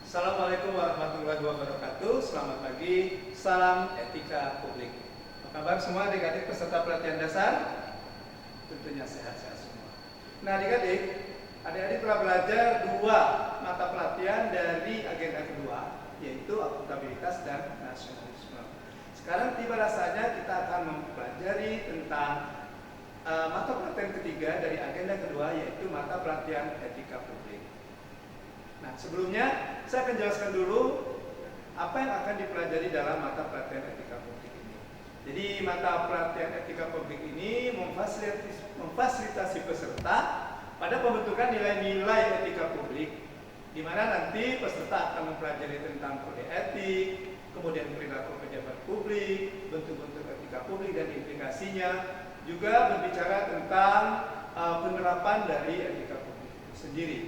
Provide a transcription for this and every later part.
Assalamualaikum warahmatullahi wabarakatuh. Selamat pagi, salam etika publik. Apa kabar semua adik-adik peserta pelatihan dasar? Tentunya sehat-sehat semua. Nah adik-adik, adik-adik telah belajar dua mata pelatihan dari agenda kedua, yaitu akuntabilitas dan nasionalisme. Sekarang tiba rasanya kita akan mempelajari tentang mata pelatihan ketiga dari agenda kedua, yaitu mata pelatihan etika publik. Nah, sebelumnya saya akan jelaskan dulu apa yang akan dipelajari dalam mata pelatihan etika publik ini. Jadi, mata pelatihan etika publik ini memfasilitasi peserta pada pembentukan nilai-nilai etika publik, di mana nanti peserta akan mempelajari tentang kode etik, kemudian perilaku pejabat publik, bentuk-bentuk etika publik dan implikasinya, juga berbicara tentang penerapan dari etika publik itu sendiri.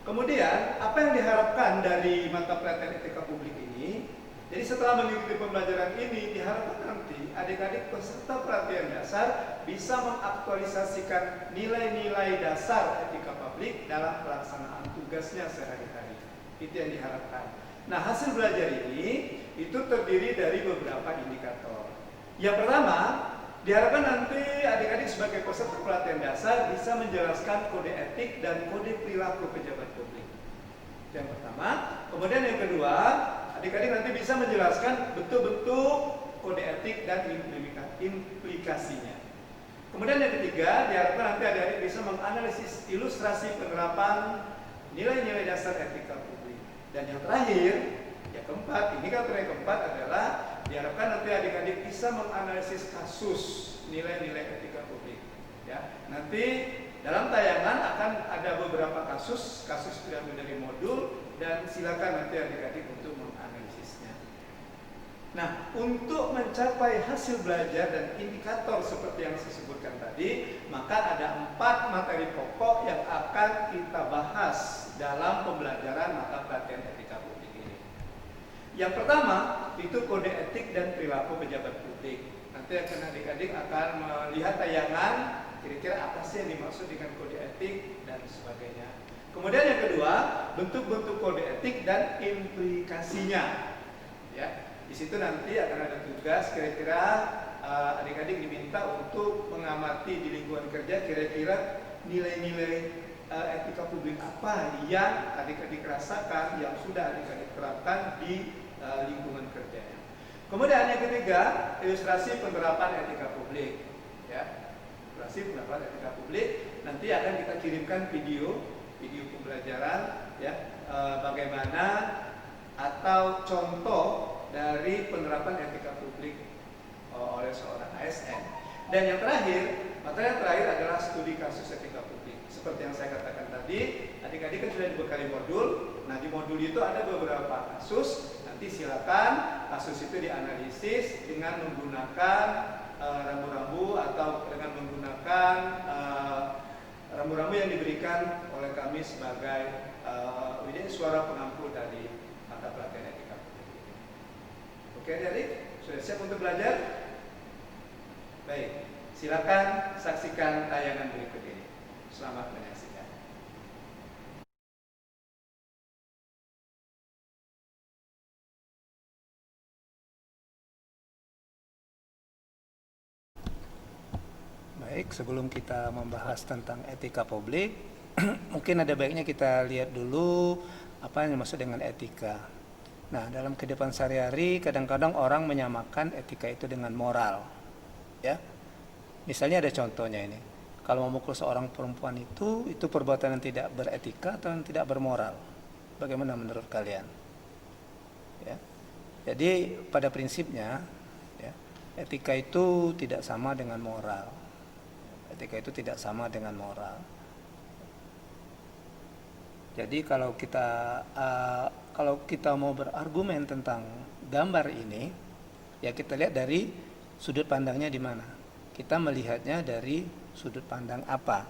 Kemudian, apa yang diharapkan dari mata pelatihan etika publik ini? Jadi setelah mengikuti pembelajaran ini, diharapkan nanti adik-adik peserta pelatihan dasar bisa mengaktualisasikan nilai-nilai dasar etika publik dalam pelaksanaan tugasnya sehari-hari. Itu yang diharapkan. Nah, hasil belajar ini itu terdiri dari beberapa indikator. Yang pertama, diharapkan nanti adik-adik sebagai peserta pelatihan dasar bisa menjelaskan kode etik dan kode perilaku pejabat publik. Yang pertama. Kemudian yang kedua, adik-adik nanti bisa menjelaskan bentuk-bentuk kode etik dan implikasinya. Kemudian yang ketiga, diharapkan nanti adik-adik bisa menganalisis ilustrasi penerapan nilai-nilai dasar etika publik. Dan yang terakhir, yang keempat, indikator yang keempat adalah diharapkan nanti adik-adik bisa menganalisis kasus nilai-nilai etika publik. Ya, nanti dalam tayangan akan ada beberapa kasus diambil dari modul dan silakan nanti adik-adik untuk menganalisisnya. Nah, untuk mencapai hasil belajar dan indikator seperti yang saya sebutkan tadi, maka ada 4 materi pokok yang akan kita bahas dalam pembelajaran mata pelatihan etika publik ini. Yang pertama, itu kode etik dan perilaku pejabat publik. Nanti adik-adik akan melihat tayangan, kira-kira apa sih yang dimaksud dengan kode etik dan sebagainya. Kemudian yang kedua, bentuk-bentuk kode etik dan implikasinya. Ya, di situ nanti akan ada tugas, kira-kira adik-adik diminta untuk mengamati di lingkungan kerja, kira-kira nilai-nilai etika publik apa yang adik-adik rasakan, yang sudah adik-adik terapkan di lingkungan kerjanya. Kemudian yang ketiga, ilustrasi penerapan etika publik. Ya, ilustrasi penerapan etika publik. Nanti akan kita kirimkan video pembelajaran, ya, bagaimana atau contoh dari penerapan etika publik oleh seorang ASN. Dan yang terakhir, materi yang terakhir adalah studi kasus etika publik. Seperti yang saya katakan tadi, adik-adik kan sudah dibekali modul. Nah, di modul itu ada beberapa kasus. Nanti silakan kasus itu dianalisis dengan menggunakan rambu-rambu atau dengan menggunakan rambu-rambu yang diberikan oleh kami sebagai suara pengampu dari mata pelatihan etika publik. Oke adik-adik, sudah siap untuk belajar? Baik, silakan saksikan tayangan berikut ini. Selamat menyaksikan. Baik, sebelum kita membahas tentang etika publik, mungkin ada baiknya kita lihat dulu apa yang dimaksud dengan etika. Nah, dalam kehidupan sehari-hari kadang-kadang orang menyamakan etika itu dengan moral. Ya. Misalnya ada contohnya ini. Kalau memukul seorang perempuan itu perbuatan yang tidak beretika atau yang tidak bermoral. Bagaimana menurut kalian? Ya. Jadi pada prinsipnya, ya, etika itu tidak sama dengan moral. Etika itu tidak sama dengan moral. Jadi kalau kita mau berargumen tentang gambar ini, ya kita lihat dari sudut pandangnya di mana. Kita melihatnya dari sudut pandang apa?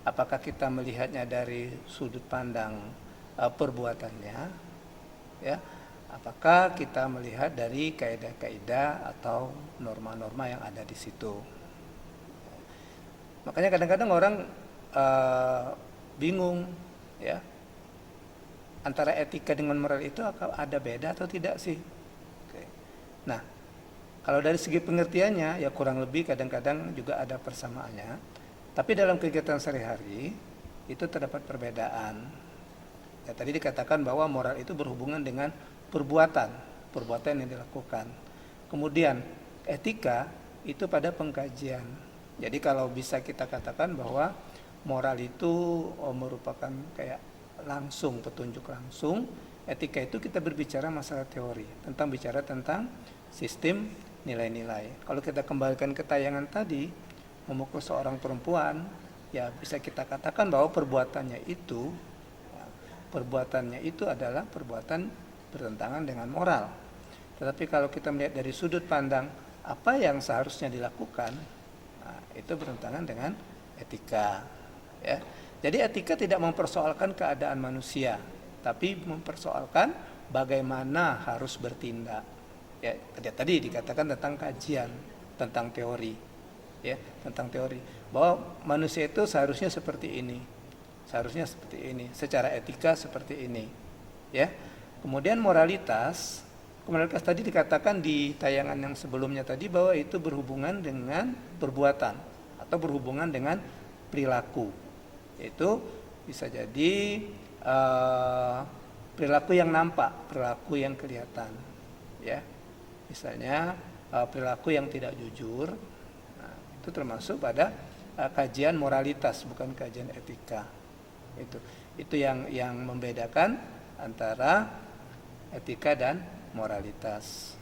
Apakah kita melihatnya dari sudut pandang perbuatannya, ya? Apakah kita melihat dari kaidah-kaidah atau norma-norma yang ada di situ? Makanya kadang-kadang orang bingung, ya. antara etika dengan moral itu ada beda atau tidak sih? Oke. Nah, kalau dari segi pengertiannya ya kurang lebih kadang-kadang juga ada persamaannya. Tapi dalam kegiatan sehari-hari itu terdapat perbedaan. Ya, tadi dikatakan bahwa moral itu berhubungan dengan perbuatan yang dilakukan. Kemudian etika itu pada pengkajian. Jadi kalau bisa kita katakan bahwa moral itu merupakan kayak langsung, petunjuk langsung. Etika itu kita berbicara masalah teori, bicara tentang sistem nilai-nilai. Kalau kita kembalikan ke tayangan tadi, memukul seorang perempuan, ya bisa kita katakan bahwa perbuatannya itu adalah perbuatan bertentangan dengan moral. Tetapi kalau kita melihat dari sudut pandang apa yang seharusnya dilakukan, nah, itu bertentangan dengan etika. Ya. Jadi etika tidak mempersoalkan keadaan manusia, tapi mempersoalkan bagaimana harus bertindak. Ya, tadi dikatakan tentang kajian, tentang teori, ya, tentang teori bahwa manusia itu seharusnya seperti ini, secara etika seperti ini, ya. Kemudian moralitas tadi dikatakan di tayangan yang sebelumnya tadi bahwa itu berhubungan dengan perbuatan atau berhubungan dengan perilaku. Itu bisa jadi perilaku yang nampak, perilaku yang kelihatan, ya. Misalnya perilaku yang tidak jujur, nah, itu termasuk pada kajian moralitas, bukan kajian etika. Itu yang membedakan antara etika dan moralitas.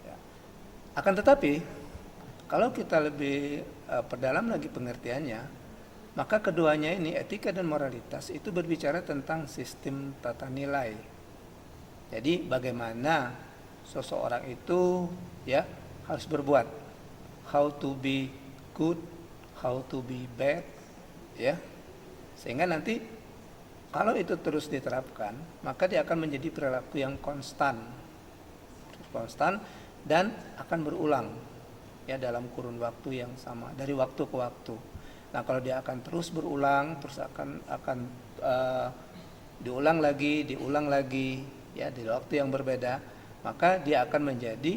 Ya. Akan tetapi kalau kita lebih perdalam lagi pengertiannya, maka keduanya ini, etika dan moralitas, itu berbicara tentang sistem tata nilai. Jadi bagaimana seseorang itu ya harus berbuat, how to be good, how to be bad, ya. Sehingga nanti kalau itu terus diterapkan, maka dia akan menjadi perilaku yang konstan dan akan berulang, ya, dalam kurun waktu yang sama, dari waktu ke waktu. Nah, kalau dia akan terus berulang, terus akan diulang lagi, ya, di waktu yang berbeda, maka dia akan menjadi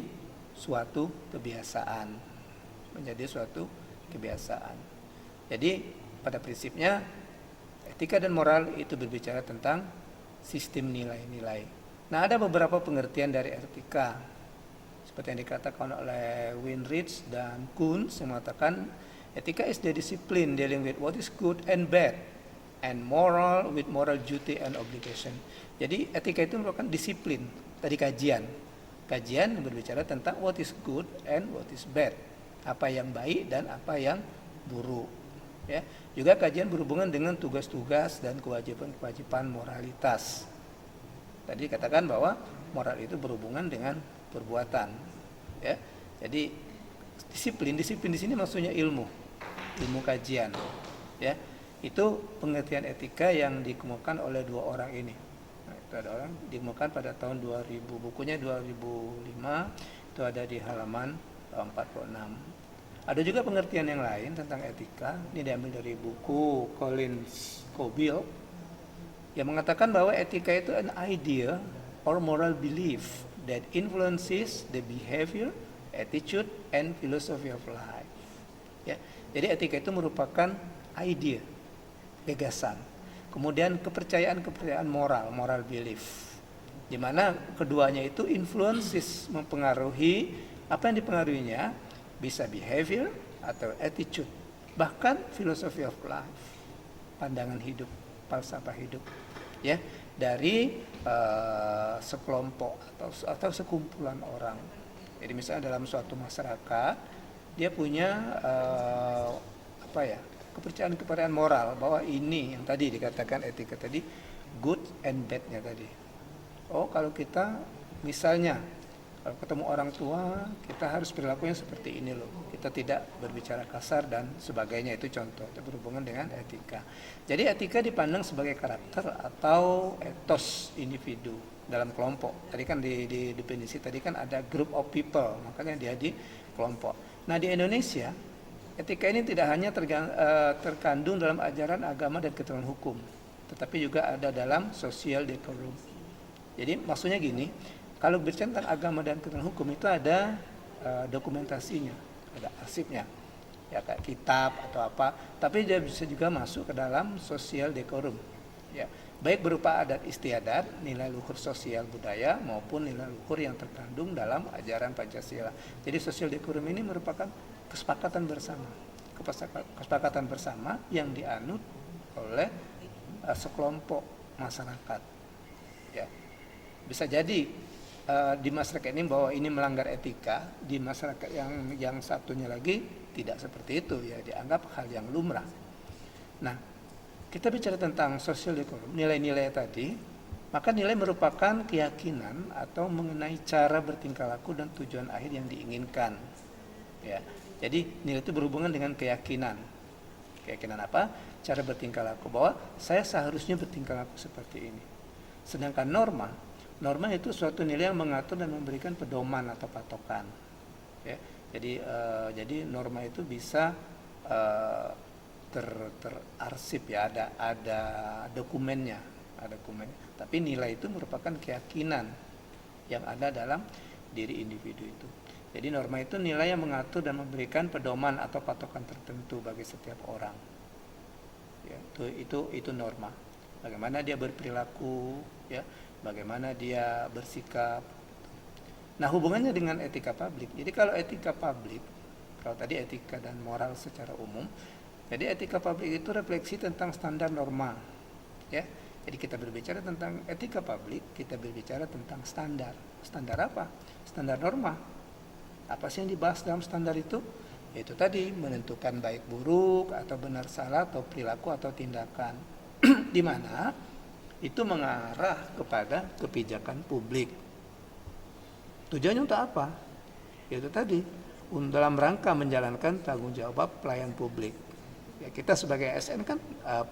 suatu kebiasaan, Jadi pada prinsipnya etika dan moral itu berbicara tentang sistem nilai-nilai. Nah, ada beberapa pengertian dari etika. Seperti yang dikatakan oleh Winrich dan Kuhns, yang mengatakan etika is the discipline dealing with what is good and bad, and moral with moral duty and obligation. Jadi etika itu merupakan disiplin. Tadi kajian yang berbicara tentang what is good and what is bad, apa yang baik dan apa yang buruk. Ya, juga kajian berhubungan dengan tugas-tugas dan kewajiban-kewajiban moralitas. Tadi katakan bahwa moral itu berhubungan dengan perbuatan, ya. Jadi disiplin di sini maksudnya ilmu kajian, ya. Itu pengertian etika yang dikemukakan oleh dua orang ini. Nah, itu ada orang dikemukakan pada tahun 2000, bukunya 2005, itu ada di halaman 46. Ada juga pengertian yang lain tentang etika, ini diambil dari buku Collins Coville, yang mengatakan bahwa etika itu an idea or moral belief that influences the behavior, attitude, and philosophy of life. Ya, jadi etika itu merupakan idea, gagasan. Kemudian kepercayaan moral belief, di mana keduanya itu influences, mempengaruhi. Apa yang dipengaruhinya bisa behavior atau attitude, bahkan philosophy of life, pandangan hidup, falsafah hidup, ya, dari sekelompok atau sekumpulan orang. Jadi misalnya dalam suatu masyarakat dia punya kepercayaan moral bahwa ini yang tadi dikatakan etika tadi, good and bad-nya tadi. Oh, kalau kita misalnya kalau ketemu orang tua, kita harus perilakunya seperti ini loh. Kita tidak berbicara kasar dan sebagainya, itu contoh. Itu berhubungan dengan etika. Jadi etika dipandang sebagai karakter atau etos individu dalam kelompok. Tadi kan di definisi tadi kan ada group of people, makanya dia di kelompok. Nah, di Indonesia Etika ini tidak hanya terkandung dalam ajaran agama dan ketentuan hukum, tetapi juga ada dalam social decorum. Jadi maksudnya gini, kalau bicara tentang agama dan ketentuan hukum itu ada dokumentasinya, ada arsipnya, ya kayak kitab atau apa. Tapi dia bisa juga masuk ke dalam social decorum, ya baik berupa adat istiadat, nilai luhur sosial budaya maupun nilai luhur yang terkandung dalam ajaran Pancasila. Jadi social decorum ini merupakan kesepakatan bersama yang dianut oleh sekelompok masyarakat. Ya, bisa jadi di masyarakat ini bahwa ini melanggar etika, di masyarakat yang satunya lagi tidak seperti itu, ya dianggap hal yang lumrah. Nah, kita bicara tentang social decorum, nilai-nilai tadi, maka nilai merupakan keyakinan atau mengenai cara bertingkah laku dan tujuan akhir yang diinginkan. Ya, jadi nilai itu berhubungan dengan keyakinan. Keyakinan apa? Cara bertingkah laku, bahwa saya seharusnya bertingkah laku seperti ini. Sedangkan norma itu suatu nilai yang mengatur dan memberikan pedoman atau patokan. Ya, jadi norma itu bisa terarsip, ya ada dokumennya, tapi nilai itu merupakan keyakinan yang ada dalam diri individu itu. Jadi norma itu nilai yang mengatur dan memberikan pedoman atau patokan tertentu bagi setiap orang, ya, itu norma. Bagaimana dia berperilaku, ya bagaimana dia bersikap. Nah, hubungannya dengan etika publik. Jadi kalau etika publik, kalau tadi etika dan moral secara umum, jadi etika publik itu refleksi tentang standar norma, ya. Jadi kita berbicara tentang etika publik, kita berbicara tentang standar. Standar apa? Standar norma. Apa sih yang dibahas dalam standar itu? Yaitu tadi menentukan baik buruk atau benar salah atau perilaku atau tindakan, di mana itu mengarah kepada kebijakan publik. Tujuannya untuk apa? Yaitu tadi dalam rangka menjalankan tanggung jawab pelayan publik. Ya, kita sebagai ASN kan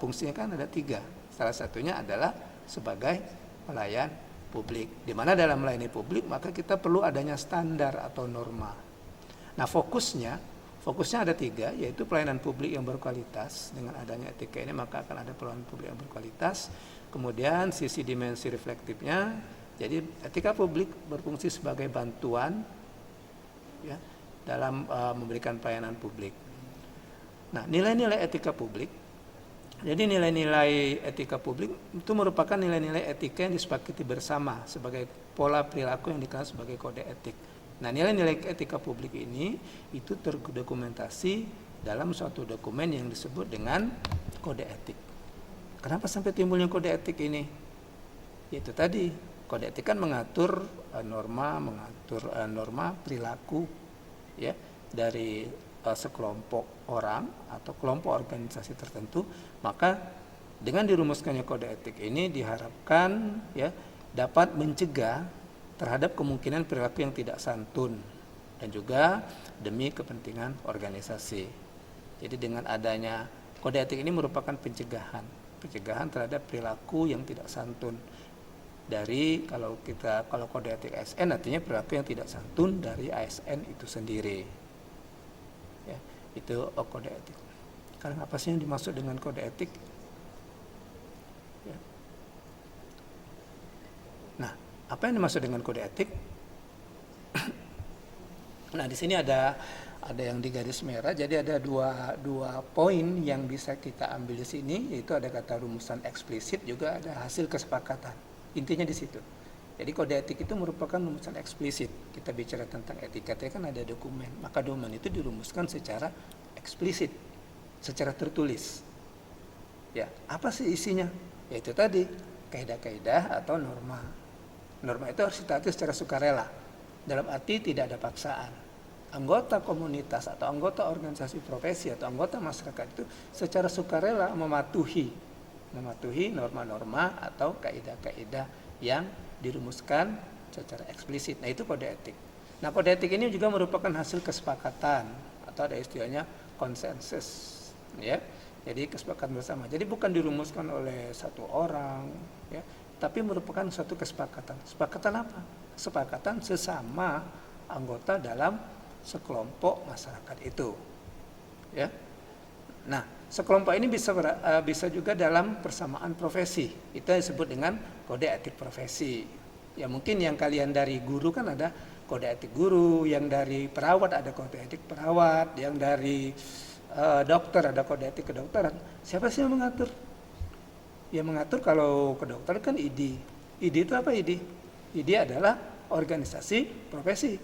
fungsinya kan ada 3. Salah satunya adalah sebagai pelayan publik. Di mana dalam melayani publik maka kita perlu adanya standar atau norma. Nah, fokusnya ada 3, yaitu pelayanan publik yang berkualitas. Dengan adanya etika ini maka akan ada pelayanan publik yang berkualitas. Kemudian sisi dimensi reflektifnya, jadi etika publik berfungsi sebagai bantuan, ya, dalam memberikan pelayanan publik. Nah, nilai-nilai etika publik. Jadi nilai-nilai etika publik itu merupakan nilai-nilai etika yang disepakati bersama sebagai pola perilaku yang dikenal sebagai kode etik. Nah, nilai-nilai etika publik ini itu terdokumentasi dalam suatu dokumen yang disebut dengan kode etik. Kenapa sampai timbulnya kode etik ini? Yaitu tadi, kode etik kan mengatur norma perilaku, ya, dari sekelompok orang atau kelompok organisasi tertentu. Maka dengan dirumuskannya kode etik ini diharapkan, ya, dapat mencegah terhadap kemungkinan perilaku yang tidak santun dan juga demi kepentingan organisasi. Jadi dengan adanya kode etik ini merupakan pencegahan terhadap perilaku yang tidak santun. Dari kalau kode etik ASN artinya perilaku yang tidak santun dari ASN itu sendiri. Ya, itu kode etik. Sekarang apa sih yang dimaksud dengan kode etik? Ya. Nah, apa yang dimaksud dengan kode etik? Nah, di sini ada yang di garis merah. Jadi ada dua poin yang bisa kita ambil di sini, yaitu ada kata rumusan eksplisit, juga ada hasil kesepakatan. Intinya di situ. Jadi kode etik itu merupakan rumusan eksplisit. Kita bicara tentang etika, kan ada dokumen. Maka dokumen itu dirumuskan secara eksplisit, secara tertulis. Ya, apa sih isinya? Yaitu tadi kaidah-kaidah atau norma. Norma itu harus ditaati secara sukarela. Dalam arti tidak ada paksaan. Anggota komunitas atau anggota organisasi profesi atau anggota masyarakat itu secara sukarela mematuhi norma-norma atau kaidah-kaidah yang dirumuskan secara eksplisit. Nah, itu kode etik. Nah, kode etik ini juga merupakan hasil kesepakatan atau ada istilahnya konsensus, ya. Jadi kesepakatan bersama. Jadi bukan dirumuskan oleh satu orang, ya, tapi merupakan suatu kesepakatan. Kesepakatan apa? Kesepakatan sesama anggota dalam sekelompok masyarakat itu. ya. Nah, sekelompok ini bisa juga dalam persamaan profesi. Itu yang disebut dengan kode etik profesi. Ya mungkin yang kalian dari guru kan ada kode etik guru, yang dari perawat ada kode etik perawat, yang dari dokter ada kode etik kedokteran. Siapa sih yang mengatur? Yang mengatur kalau kedokteran kan ID. ID itu apa ID? ID adalah organisasi profesi.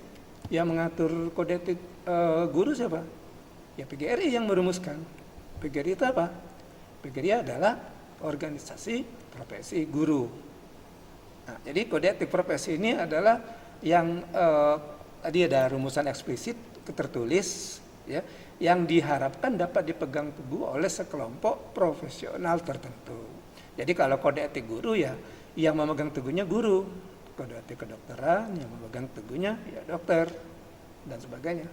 Yang mengatur kode etik guru siapa? Ya PGRI yang merumuskan. PGRI itu apa? PGRI adalah organisasi profesi guru. Nah, jadi kode etik profesi ini adalah yang tadi ada rumusan eksplisit tertulis, ya, yang diharapkan dapat dipegang teguh oleh sekelompok profesional tertentu. Jadi kalau kode etik guru ya yang memegang teguhnya guru, kode etik kedokteran yang memegang teguhnya ya dokter dan sebagainya.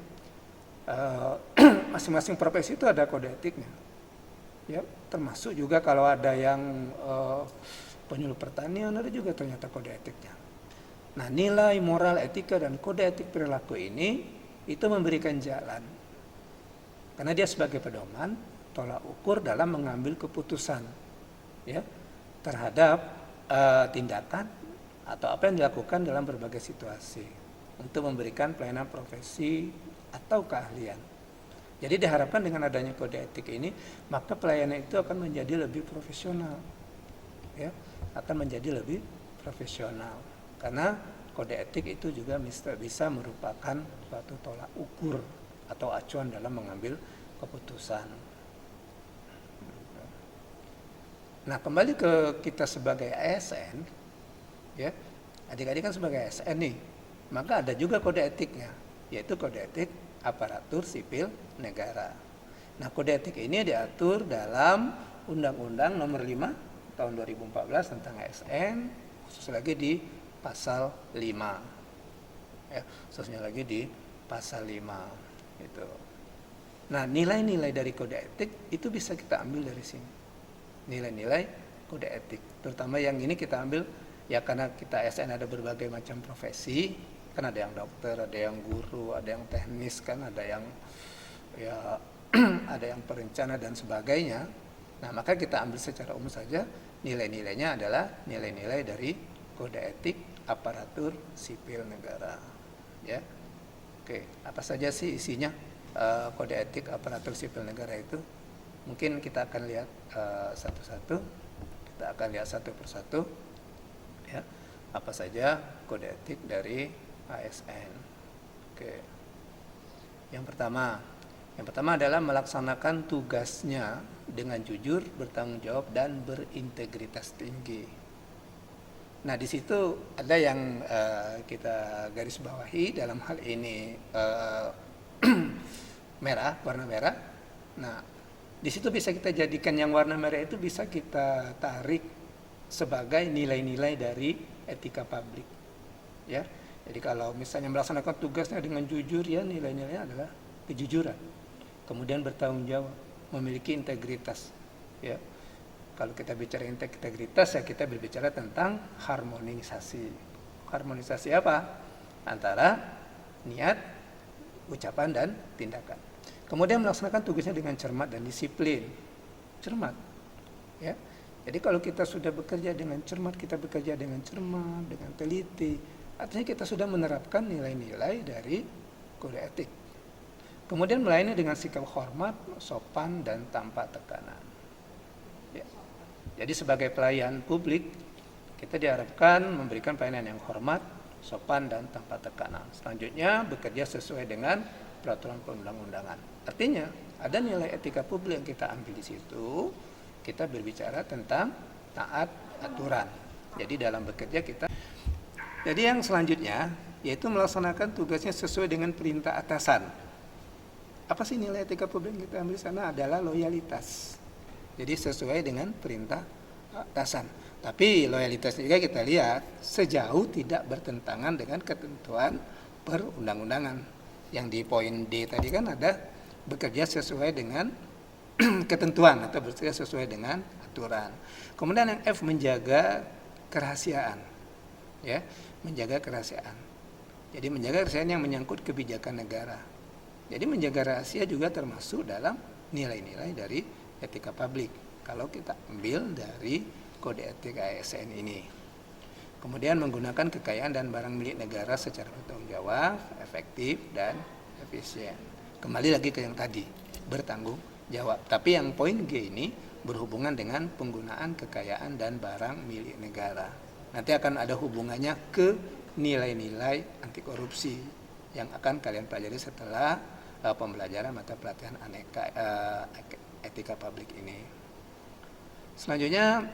Masing-masing profesi itu ada kode etiknya. Ya, termasuk juga kalau ada yang penyuluh pertanian ada juga ternyata kode etiknya. Nah, nilai moral, etika dan kode etik perilaku ini itu memberikan jalan. Karena dia sebagai pedoman, tolak ukur dalam mengambil keputusan, ya, terhadap tindakan atau apa yang dilakukan dalam berbagai situasi untuk memberikan pelayanan profesi atau keahlian. Jadi diharapkan dengan adanya kode etik ini, maka pelayanan itu akan menjadi lebih profesional, ya, akan menjadi lebih profesional. Karena kode etik itu juga bisa merupakan suatu tolak ukur atau acuan dalam mengambil keputusan. Nah, kembali ke kita sebagai ASN, ya, adik-adik kan sebagai ASN nih, maka ada juga kode etiknya, yaitu kode etik aparatur sipil negara. Nah, kode etik ini diatur dalam Undang-Undang Nomor 5 Tahun 2014 tentang ASN, khusus lagi di pasal 5. Ya, khususnya lagi di pasal 5 gitu. Nah, nilai-nilai dari kode etik itu bisa kita ambil dari sini. Nilai-nilai kode etik, terutama yang ini kita ambil ya karena kita ASN ada berbagai macam profesi, kan ada yang dokter, ada yang guru, ada yang teknis, kan ada yang ya ada yang perencana dan sebagainya. Nah, maka kita ambil secara umum saja nilai-nilainya adalah nilai-nilai dari kode etik aparatur sipil negara. Ya, oke, apa saja sih isinya kode etik aparatur sipil negara itu? Mungkin kita akan lihat satu-satu. Kita akan lihat satu persatu. Ya, apa saja kode etik dari ASN. Oke. Yang pertama adalah melaksanakan tugasnya dengan jujur, bertanggung jawab dan berintegritas tinggi. Nah, di situ ada yang kita garis bawahi dalam hal ini merah, warna merah. Nah, di situ bisa kita jadikan yang warna merah itu bisa kita tarik sebagai nilai-nilai dari etika publik. Ya, jadi kalau misalnya melaksanakan tugasnya dengan jujur, ya nilai-nilainya adalah kejujuran, kemudian bertanggung jawab, memiliki integritas. Ya, kalau kita bicara integritas ya kita berbicara tentang harmonisasi. Harmonisasi apa? Antara niat, ucapan dan tindakan. Kemudian melaksanakan tugasnya dengan cermat dan disiplin. Cermat. Ya. Jadi kalau kita sudah bekerja dengan cermat, kita bekerja dengan cermat, dengan teliti, artinya kita sudah menerapkan nilai-nilai dari kode etik. Kemudian melayani dengan sikap hormat, sopan dan tanpa tekanan. Ya. Jadi sebagai pelayan publik, kita diharapkan memberikan pelayanan yang hormat, sopan dan tanpa tekanan. Selanjutnya bekerja sesuai dengan peraturan perundang-undangan. Artinya ada nilai etika publik yang kita ambil di situ. Kita berbicara tentang taat aturan. Jadi dalam bekerja kita. Jadi yang selanjutnya yaitu melaksanakan tugasnya sesuai dengan perintah atasan. Apa sih nilai etika publik yang kita ambil di sana? Adalah loyalitas. Jadi sesuai dengan perintah atasan. Tapi loyalitas juga kita lihat sejauh tidak bertentangan dengan ketentuan perundang-undangan. Yang di poin D tadi kan ada bekerja sesuai dengan ketentuan atau bekerja sesuai dengan aturan. Kemudian yang F, menjaga kerahasiaan. Ya, menjaga kerahasiaan. Jadi menjaga kerahasiaan yang menyangkut kebijakan negara. Jadi menjaga rahasia juga termasuk dalam nilai-nilai dari etika publik. Kalau kita ambil dari kode etik ASN ini. Kemudian menggunakan kekayaan dan barang milik negara secara bertanggung jawab, efektif, dan efisien. Kembali lagi ke yang tadi, bertanggung jawab. Tapi yang poin G ini berhubungan dengan penggunaan kekayaan dan barang milik negara. Nanti akan ada hubungannya ke nilai-nilai anti korupsi yang akan kalian pelajari setelah pembelajaran mata pelatihan etika publik ini. Selanjutnya,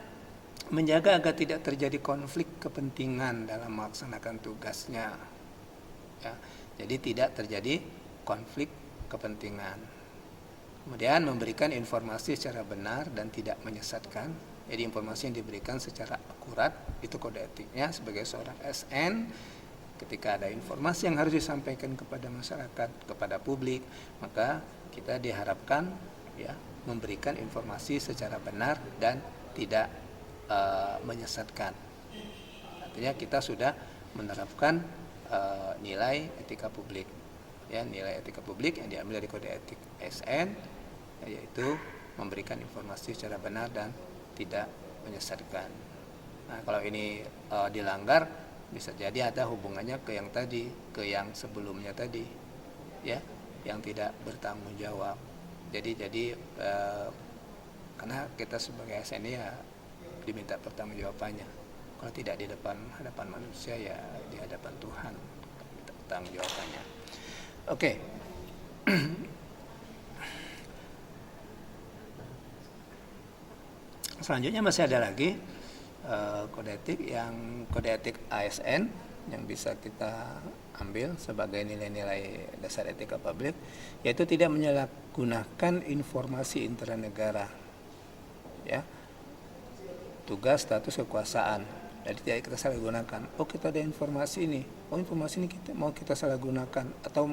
menjaga agar tidak terjadi konflik kepentingan dalam melaksanakan tugasnya. Ya, jadi tidak terjadi konflik kepentingan. Kemudian memberikan informasi secara benar dan tidak menyesatkan. Jadi informasi yang diberikan secara akurat, itu kode etiknya sebagai seorang SN. Ketika ada informasi yang harus disampaikan kepada masyarakat, kepada publik, maka kita diharapkan ya memberikan informasi secara benar dan tidak menyesatkan. Artinya kita sudah menerapkan nilai etika publik. Ya, nilai etika publik yang diambil dari kode etik ASN yaitu memberikan informasi secara benar dan tidak menyesatkan. Nah, kalau ini dilanggar bisa jadi ada hubungannya ke yang tadi, ke yang sebelumnya tadi, ya, yang tidak bertanggung jawab. Jadi karena kita sebagai ASN ya diminta pertanggungjawabannya. Kalau tidak di hadapan manusia ya di hadapan Tuhan minta pertanggungjawabannya. Oke. Selanjutnya masih ada lagi kode etik ASN yang bisa kita ambil sebagai nilai-nilai dasar etika publik, yaitu tidak menyalahgunakan informasi intranegara, ya, tugas, status, kekuasaan. Jadi tidak kita salah gunakan. Oh, kita ada informasi ini. Oh, informasi ini kita salah gunakan atau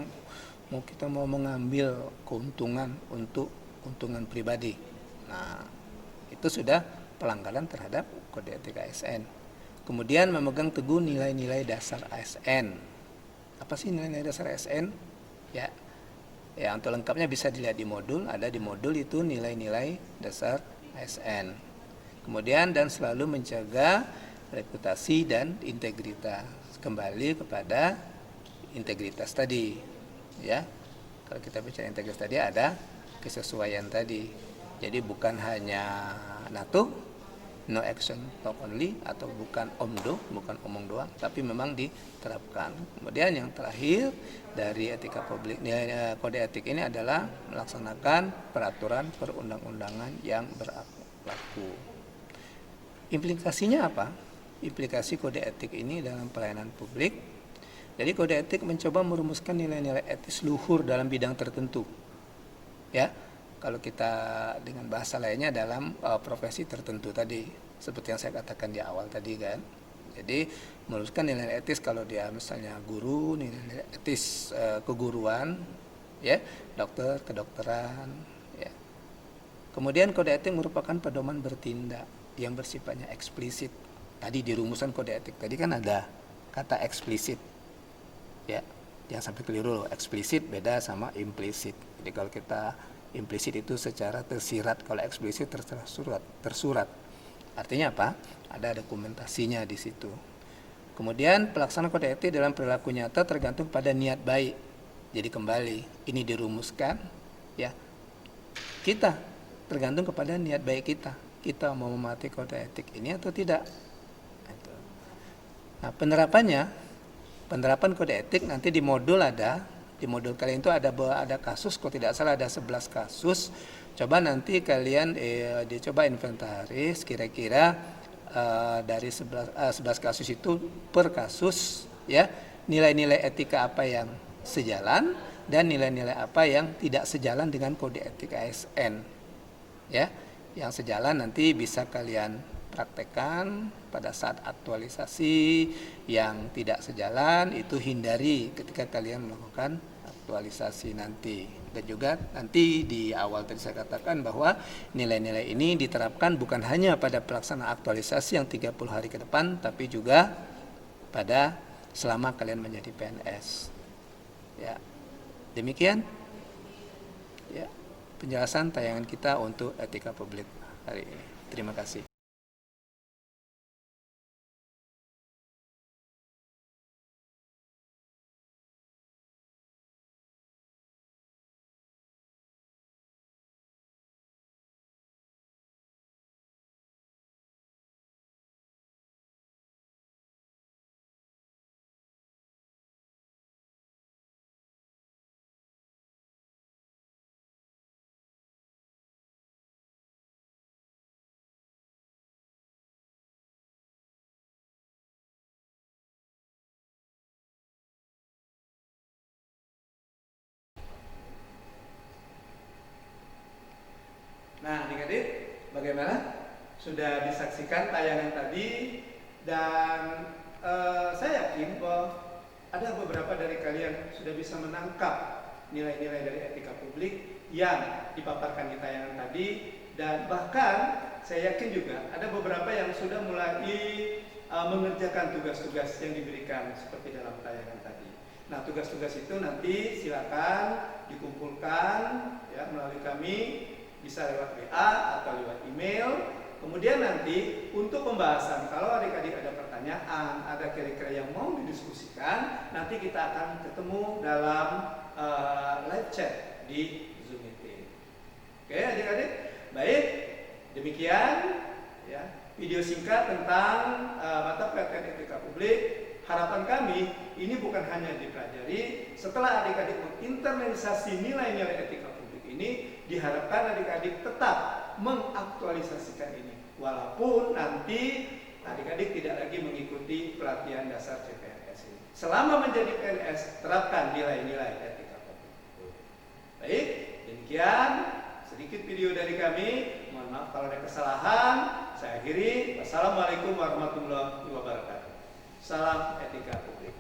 kita mau mengambil keuntungan untuk keuntungan pribadi. Nah, itu sudah pelanggaran terhadap kode etik ASN. Kemudian memegang teguh nilai-nilai dasar ASN. Apa sih nilai-nilai dasar ASN? Ya, untuk lengkapnya bisa dilihat di modul. Ada di modul itu nilai-nilai dasar ASN. Kemudian dan selalu menjaga reputasi dan integritas. Kembali kepada integritas tadi, ya. Kalau kita bicara integritas tadi ada kesesuaian tadi. Jadi bukan hanya NATO, no action talk only, atau bukan omdo, bukan omong doang, tapi memang diterapkan. Kemudian yang terakhir dari etika publik, kode etik ini adalah melaksanakan peraturan perundang-undangan yang berlaku. Implikasinya apa? Implikasi kode etik ini dalam pelayanan publik. Jadi kode etik mencoba merumuskan nilai-nilai etis luhur dalam bidang tertentu. Ya, kalau kita dengan bahasa lainnya dalam profesi tertentu tadi, seperti yang saya katakan di awal tadi kan. Jadi merumuskan nilai etis kalau dia misalnya guru, nilai etis keguruan, ya, dokter, kedokteran, ya. Kemudian kode etik merupakan pedoman bertindak yang bersifatnya eksplisit. Tadi di rumusan kode etik tadi kan ada kata eksplisit, ya, jangan sampai keliru loh. Eksplisit beda sama implisit. Jadi kalau kita implisit itu secara tersirat, kalau eksplisit tersurat. Artinya apa? Ada dokumentasinya di situ. Kemudian pelaksanaan kode etik dalam perilaku nyata tergantung pada niat baik. Jadi kembali ini dirumuskan, ya, kita tergantung kepada niat baik kita. Kita mau mematuhi kode etik ini atau tidak. Nah, penerapan kode etik nanti di modul ada. Di modul kalian itu ada kasus, kalau tidak salah ada 11 kasus. Coba nanti kalian dicoba inventaris kira-kira dari 11 kasus itu per kasus, ya, nilai-nilai etika apa yang sejalan dan nilai-nilai apa yang tidak sejalan dengan kode etik ASN. Ya, yang sejalan nanti bisa kalian praktekkan pada saat aktualisasi. Yang tidak sejalan itu hindari ketika kalian melakukan aktualisasi nanti. Dan juga nanti di awal tadi saya katakan bahwa nilai-nilai ini diterapkan bukan hanya pada pelaksanaan aktualisasi yang 30 hari ke depan, tapi juga pada selama kalian menjadi PNS. Ya, demikian penjelasan tayangan kita untuk etika publik hari ini. Terima kasih. Nah, adik-adik, bagaimana? Sudah disaksikan tayangan tadi dan saya yakin bahwa ada beberapa dari kalian sudah bisa menangkap nilai-nilai dari etika publik yang dipaparkan di tayangan tadi, dan bahkan saya yakin juga ada beberapa yang sudah mulai mengerjakan tugas-tugas yang diberikan seperti dalam tayangan tadi. Nah, tugas-tugas itu nanti silakan dikumpulkan ya melalui kami, bisa lewat WA atau lewat email. Kemudian nanti untuk pembahasan, kalau adik-adik ada pertanyaan, ada kira-kira yang mau didiskusikan, nanti kita akan ketemu dalam live chat di Zoom meeting. Oke adik-adik, baik, demikian ya video singkat tentang mata pelajaran etika publik. Harapan kami ini bukan hanya dipelajari, setelah adik-adik menginternalisasi nilai-nilai etika publik ini, diharapkan adik-adik tetap mengaktualisasikan ini, walaupun nanti adik-adik tidak lagi mengikuti pelatihan dasar CPNS ini. Selama menjadi PNS, terapkan nilai-nilai etika publik. Baik, demikian sedikit video dari kami. Mohon maaf kalau ada kesalahan. Saya akhiri. Wassalamualaikum warahmatullahi wabarakatuh. Salam etika publik.